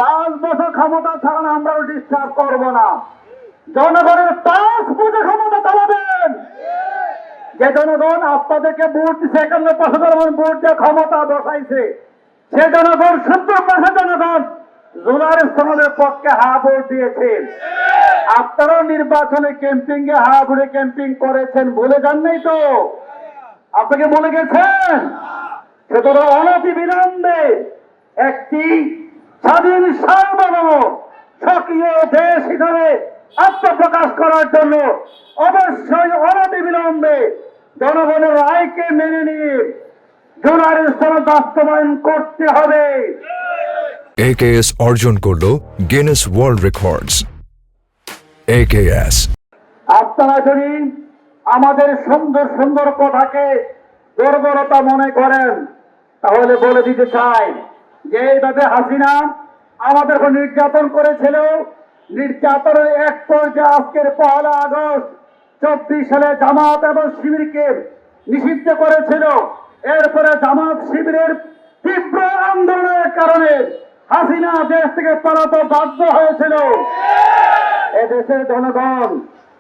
5 বছর ক্ষমতা ছাড়া আমরাও ডিস্টার্ব করব না। জনগণের 5 বছর ক্ষমতা চালাবেন। যে জনগণ আপনাদেরকে ভোট দিচ্ছে, 51% ভোট দিয়ে ক্ষমতা বসাইছে, সে জনগণ 70% জনগণ জুলাইয়ের সনদের পক্ষে হা ভোট দিয়েছেন। আপনারাও নির্বাচনে ক্যাম্পিং এ হা ভোটে ক্যাম্পিং করেছেন, ভুলে যান নাই তো? আপনাকে বলে গেছেন। সুতরাং অনতি বিলম্বে একটি স্বাধীন সার্বভৌম সক্রিয় দেশ হিসাবে আত্মপ্রকাশ করার জন্য অবশ্যই অনতি বিলম্বে জনগণের রায়কে মেনে নিয়ে জুলাইয়ের সনদ বাস্তবায়ন করতে হবে। AKS অর্জন করলো গিনেস ওয়ার্ল্ড রেকর্ডস। AKS আপনারা যদি আমাদের সুন্দর সুন্দর কথাকে দুর্বলতা মনে করেন, তাহলে বলে দিতে চাই যে এইভাবে হাসিনা আমাদের উপর নির্যাতন করেছিল। নির্যাতনের এক পর্যায়ে আজকের 1 আগস্ট 24 সালে জামাত এবং শিবিরকে নিষিদ্ধ করেছিল। এরপরে জামাত শিবিরের তীব্র আন্দোলনের কারণে হাসিনা দেশ থেকে পালাতে বাধ্য হয়েছিল। এদেশের জনগণ,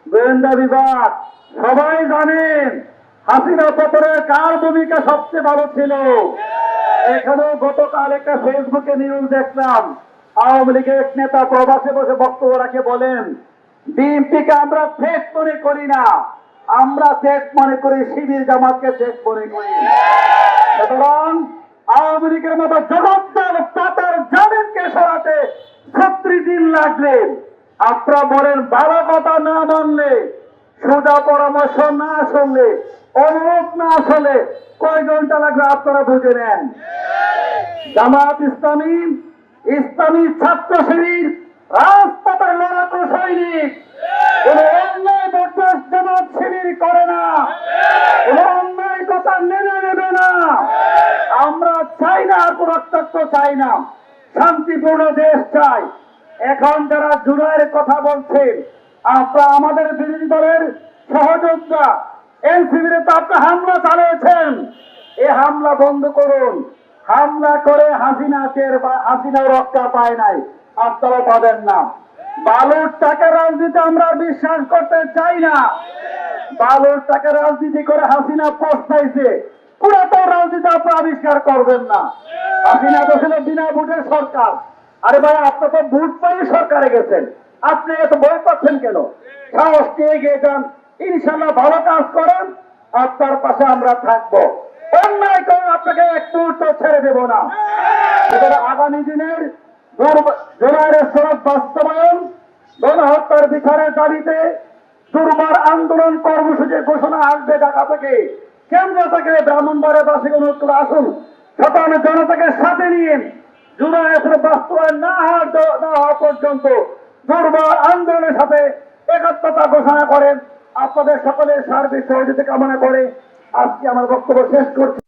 গোয়েন্দা বিভাগ সবাই জানেন হাসিনা পতনে কার ভূমিকা সবচেয়ে ভালো ছিল। এখানেও গতকাল একটা ফেসবুকে নিউজ দেখলাম, আওয়ামী লীগের এক নেতা প্রবাসে বসে বক্তব্য রাখে বলেন, বিএনপিকে আমরা ফেক মনে করি না, আমরা ফেক মনে করি শিবির জামাতকে ফেক মনে করি। সুতরাং আওয়ামী লীগের মতো জগদ্দল পাতার জামিনকে সরাতে 36 দিন লাগলে, আপনারা বলেন ভালো কথা না মানলে, সোজা পরামর্শ না শুনলে, অনুরোধ না শুনলে কয় ঘন্টা লাগবে আপনারা বুঝে নেন। জামাত ইসলামী, ইসলামী ছাত্র শিবির রাজপথের লড়াকু সৈনিক, কোন অন্যায় বরদাস্ত জামাত শিবির করে না, কোন অন্যায় কথা মেনে নেবে না। আমরা চাই না আর কোন রক্তাক্ত চাই না, শান্তিপূর্ণ দেশ চাই। এখন যারা জুলাইয়ের কথা বলছেন, আপনারা আমাদের বিরোধী দলের সহযোদ্ধা এনসিবির তো আপনি হামলা চালিয়েছেন, এই হামলা বন্ধ করুন। হামলা করে হাসিনাও রক্ষা পায় নাই, আপনারা পাবেন না। বালুর টাকা রাজনীতি আমরা বিশ্বাস করতে চাই না। বালুর টাকা রাজনীতি করে হাসিনা পস্তাইছে, পুরাতন রাজনীতি আপনারা আবিষ্কার করবেন না। হাসিনা তো ছিল বিনা ভোটের সরকার। আরে ভাই, আপনি তো ভোট পাই সরকারে গেছেন, আপনি এত ভয় পাচ্ছেন কেন? সাহস নিয়ে গিয়ে যান, ইনশাল্লাহ ভালো কাজ করেন, আপনার পাশে আমরা থাকবো। অন্যায় করে আপনাকে এক মুহূর্ত ছেড়ে দেব না। আগামী দিনের জুলাইয়ের সনদ বাস্তবায়ন, গণহত্যার বিচারের দাবিতে দুর্বার আন্দোলন কর্মসূচি ঘোষণা আসবে ঢাকা থেকে, কেন্দ্র থেকে, ব্রাহ্মণবাড়িয়াবাসী অনুরোধ করে আসুন, সাধারণ জনতাকে সাথে নিয়ে জুলাইয়ের সনদ বাস্তবায়ন না হওয়া পর্যন্ত দুর্বার আন্দোলনের সাথে একাত্মতা ঘোষণা করেন। আপনাদের সকলের সার্বিক সহযোগিতা কামনা করে আজকে আমার বক্তব্য শেষ করছি।